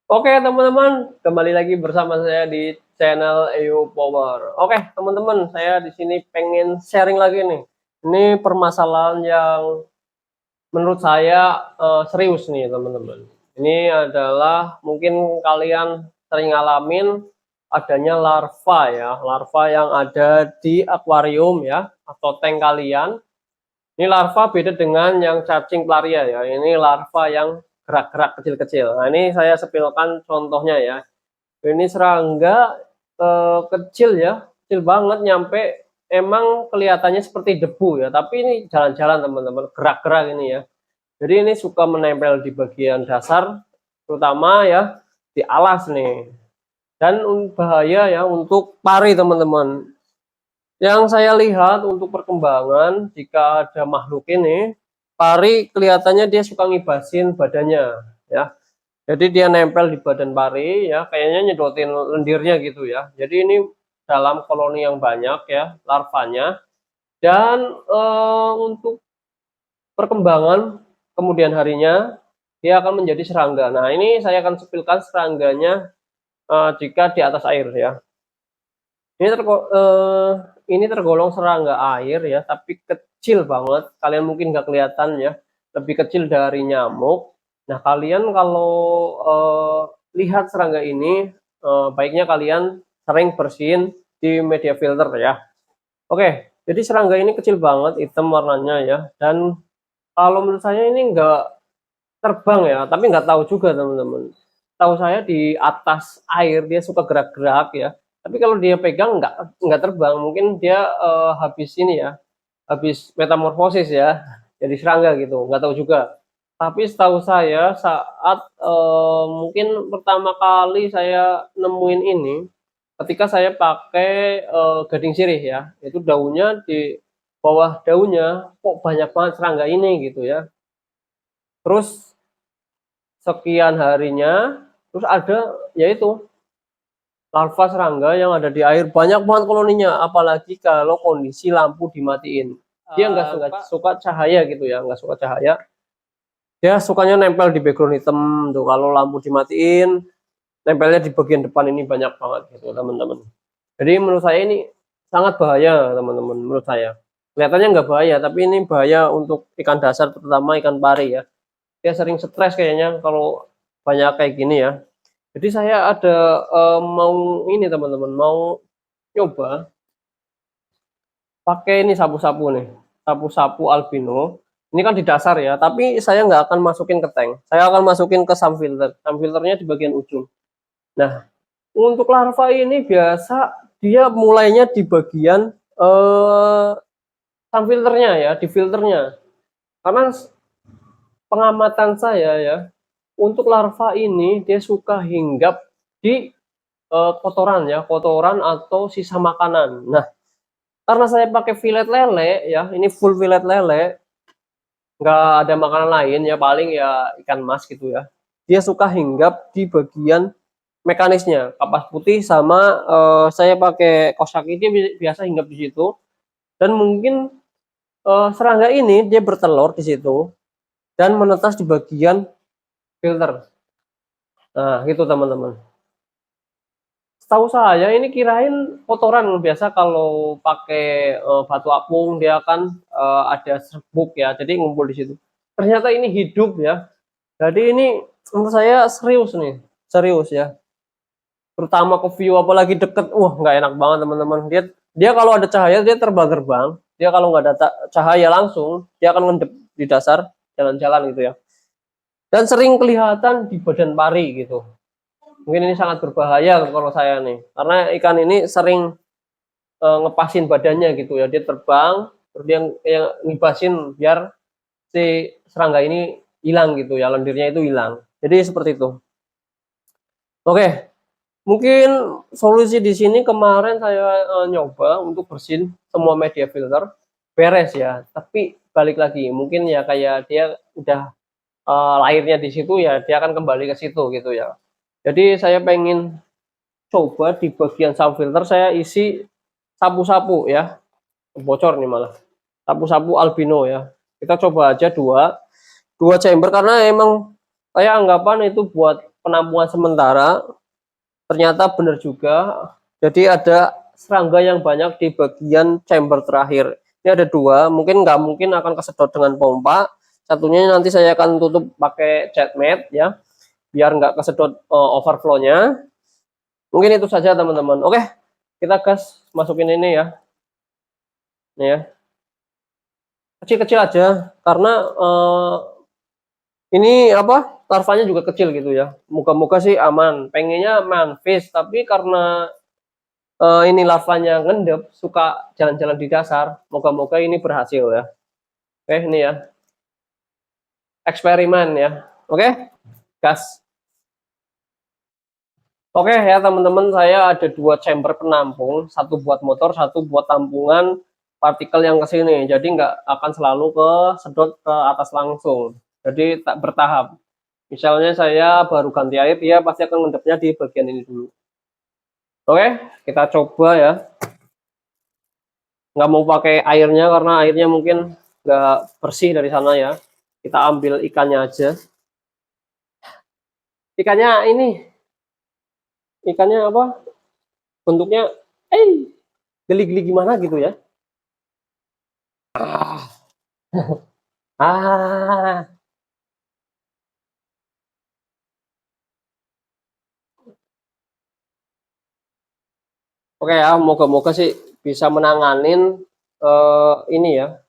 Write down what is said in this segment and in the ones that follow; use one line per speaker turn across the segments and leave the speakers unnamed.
Oke teman-teman, kembali lagi bersama saya di channel EU Power. Oke teman-teman, saya di sini pengen sharing lagi nih. Ini permasalahan yang menurut saya serius nih teman-teman. Ini adalah mungkin kalian sering ngalamin adanya larva ya, larva yang ada di akuarium ya atau tank kalian. Ini larva beda dengan yang cacing pelaria ya. Ini larva yang gerak-gerak kecil-kecil. Nah, ini saya sepilkan contohnya ya. Ini serangga kecil ya, kecil banget nyampe emang kelihatannya seperti debu ya, tapi ini jalan-jalan teman-teman, gerak-gerak ini ya. Jadi ini suka menempel di bagian dasar, terutama ya di alas nih. Dan bahaya ya untuk pari teman-teman. Yang saya lihat untuk perkembangan jika ada makhluk ini, pari kelihatannya dia suka ngibasin badannya ya. Jadi dia nempel di badan pari ya, kayaknya nyedotin lendirnya gitu ya. Jadi ini dalam koloni yang banyak ya larvanya. Dan untuk perkembangan kemudian harinya dia akan menjadi serangga. Nah ini saya akan sepilkan serangganya jika di atas air ya. Ini ini tergolong serangga air ya, tapi kecil banget. Kalian mungkin nggak kelihatan ya, lebih kecil dari nyamuk. Nah, kalian kalau lihat serangga ini, baiknya kalian sering bersihin di media filter ya. Oke, jadi serangga ini kecil banget, hitam warnanya ya. Dan kalau menurut saya ini nggak terbang ya, tapi nggak tahu juga teman-teman. Tahu saya di atas air dia suka gerak-gerak ya. Tapi kalau dia pegang nggak terbang, mungkin dia habis ini ya, habis metamorfosis ya, jadi serangga gitu, nggak tahu juga. Tapi setahu saya saat mungkin pertama kali saya nemuin ini, ketika saya pakai gading sirih ya, itu daunnya di bawah daunnya kok banyak banget serangga ini gitu ya. Terus sekian harinya, terus ada yaitu larva serangga yang ada di air banyak banget koloninya, apalagi kalau kondisi lampu dimatiin. Dia nggak suka cahaya gitu ya, nggak suka cahaya. Dia sukanya nempel di background hitam tuh kalau lampu dimatiin, nempelnya di bagian depan ini banyak banget gitu teman-teman. Jadi menurut saya ini sangat bahaya teman-teman menurut saya. Kelihatannya nggak bahaya, tapi ini bahaya untuk ikan dasar terutama ikan pari ya. Dia sering stres kayaknya kalau banyak kayak gini ya. Jadi saya ada mau ini teman-teman, mau coba pakai ini sapu-sapu nih, sapu-sapu albino. Ini kan di dasar ya, tapi saya nggak akan masukin ke tank. Saya akan masukin ke sun filter. Sun filternya di bagian ujung. Nah, untuk larva ini biasa dia mulainya di bagian sun filternya ya, di filternya. Karena pengamatan saya ya, untuk larva ini dia suka hinggap di kotoran ya, kotoran atau sisa makanan. Nah, karena saya pakai fillet lele ya, ini full fillet lele, nggak ada makanan lain ya, paling ya ikan mas gitu ya. Dia suka hinggap di bagian mekanisnya, kapas putih sama saya pakai kosaki dia biasa hinggap di situ. Dan mungkin serangga ini dia bertelur di situ dan menetas di bagian filter. Nah, gitu teman-teman. Setahu saya ini kirain kotoran, biasa kalau pakai batu apung dia kan ada serbuk ya, jadi ngumpul di situ. Ternyata ini hidup ya. Jadi ini menurut saya serius nih, serius ya. Terutama ke view apalagi deket, wah nggak enak banget teman-teman. Dia dia kalau ada cahaya dia terbang-terbang. Dia kalau nggak ada cahaya langsung dia akan ngendep di dasar jalan-jalan gitu ya. Dan sering kelihatan di badan pari gitu. Mungkin ini sangat berbahaya kalau saya nih, karena ikan ini sering ngepasin badannya gitu ya, dia terbang terus dia yang ngibasin biar si serangga ini hilang gitu ya, lendirnya itu hilang. Jadi seperti itu. Oke, mungkin solusi di sini kemarin saya nyoba untuk bersihin semua media filter, beres ya. Tapi balik lagi, mungkin ya kayak dia udah lahirnya di situ ya, dia akan kembali ke situ gitu ya. Jadi saya pengen coba di bagian sub filter saya isi sapu-sapu ya, bocor nih malah. Sapu-sapu albino ya. Kita coba aja dua chamber karena emang saya anggapan itu buat penampungan sementara, ternyata benar juga. Jadi ada serangga yang banyak di bagian chamber terakhir. Ini ada 2, mungkin nggak mungkin akan kesedot dengan pompa. Satunya nanti saya akan tutup pakai cat mat ya, biar nggak kesedot overflow-nya. Mungkin itu saja teman-teman. Oke, kita gas masukin ini ya. Ini ya. Kecil-kecil aja karena ini apa? Larvanya juga kecil gitu ya. Moga-moga sih aman. Pengennya manfish, tapi karena ini larvanya ngendep, suka jalan-jalan di dasar. Moga-moga ini berhasil ya. Oke, ini ya. Eksperimen ya. Oke, gas. Oke ya teman-teman, saya ada 2 chamber penampung, satu buat motor, satu buat tampungan partikel yang ke sini. Jadi nggak akan selalu ke sedot ke atas langsung. Jadi tak bertahap. Misalnya saya baru ganti air, dia pasti akan ngendepnya di bagian ini dulu. Oke, kita coba ya. Nggak mau pakai airnya karena airnya mungkin nggak bersih dari sana ya. Kita ambil ikannya aja. Ikannya ini, ikannya apa? Bentuknya, geli-geli gimana gitu ya. Ah, oke ya, moga-moga sih bisa menanganin ini ya,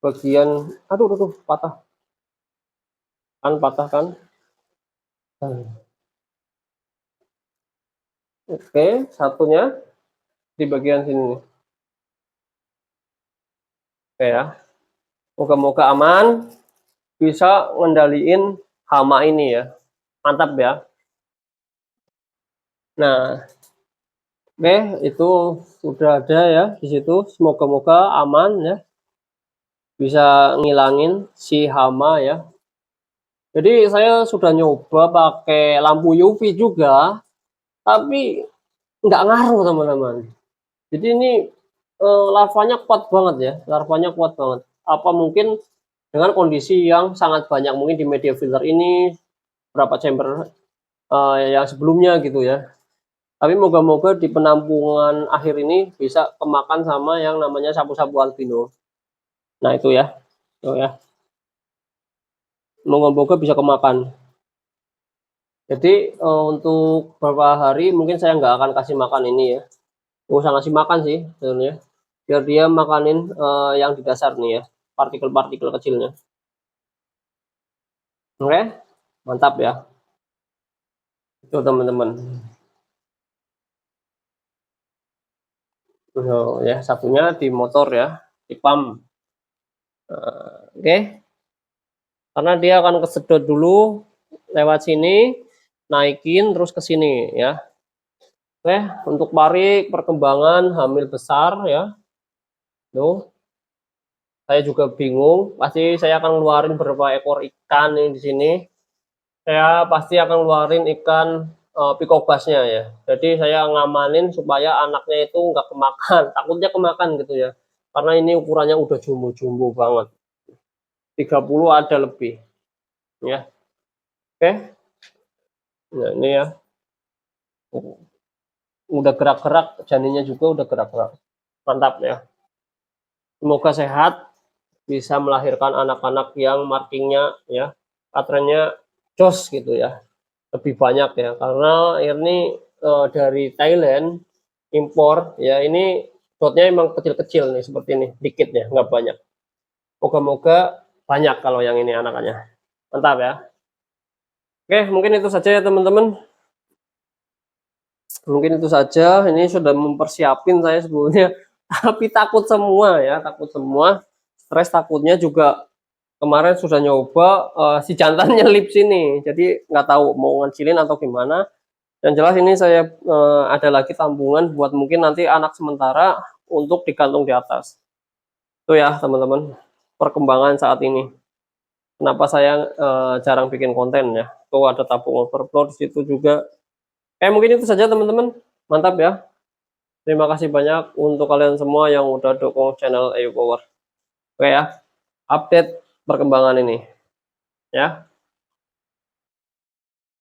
bagian, aduh, patah kan. Oke, satunya di bagian sini. Oke ya, moga-moga aman, bisa ngendaliin hama ini ya, mantap ya. Nah, oke, itu sudah ada ya di situ. Semoga-moga aman ya, bisa ngilangin si hama ya. Jadi saya sudah nyoba pakai lampu UV juga, tapi nggak ngaruh teman-teman. Jadi ini larvanya kuat banget ya, larvanya kuat banget. Apa mungkin dengan kondisi yang sangat banyak mungkin di media filter ini berapa chamber yang sebelumnya gitu ya. Tapi moga-moga di penampungan akhir ini bisa kemakan sama yang namanya sapu-sapu albino. Nah itu ya, moga-moga bisa kemakan. Jadi untuk beberapa hari mungkin saya nggak akan kasih makan ini ya. Nggak usah ngasih makan sih sebenarnya. Biar dia makanin yang di dasar nih ya, partikel-partikel kecilnya. Oke, mantap ya. Itu teman-teman. Ya, satunya di motor ya, di pump. Oke, karena dia akan kesedot dulu lewat sini, naikin terus ke sini ya. Oke, untuk parik perkembangan hamil besar ya. Tuh, saya juga bingung. Pasti saya akan ngeluarin beberapa ekor ikan yang di sini. Saya pasti akan ngeluarin ikan pikobasnya ya. Jadi saya ngamanin supaya anaknya itu nggak kemakan. Takutnya kemakan gitu ya. Karena ini ukurannya udah jumbo-jumbo banget. 30 ada lebih. Ya. Oke. Nah, ini ya. Udah gerak-gerak, janinnya juga udah gerak-gerak. Mantap ya. Semoga sehat, bisa melahirkan anak-anak yang markingnya ya, patternnya jos gitu ya, lebih banyak ya, karena ini dari Thailand impor ya, ini dotnya emang kecil-kecil nih seperti ini, dikit ya, nggak banyak. Moga-moga banyak kalau yang ini anakannya. Mantap ya. Oke, mungkin itu saja ya teman-teman. Mungkin itu saja. Ini sudah mempersiapin saya sebelumnya, tapi takut semua ya, takut semua. Stres takutnya juga. Kemarin sudah nyoba si jantan nyelip sini, jadi nggak tahu mau ngecilin atau gimana. Yang jelas ini saya ada lagi tambungan buat mungkin nanti anak sementara untuk digantung di atas. Itu ya teman-teman, perkembangan saat ini. Kenapa saya jarang bikin konten ya. Tuh ada tabung overflow di situ juga. Mungkin itu saja teman-teman. Mantap ya. Terima kasih banyak untuk kalian semua yang udah dukung channel EU Power. Oke ya, update perkembangan ini. Ya.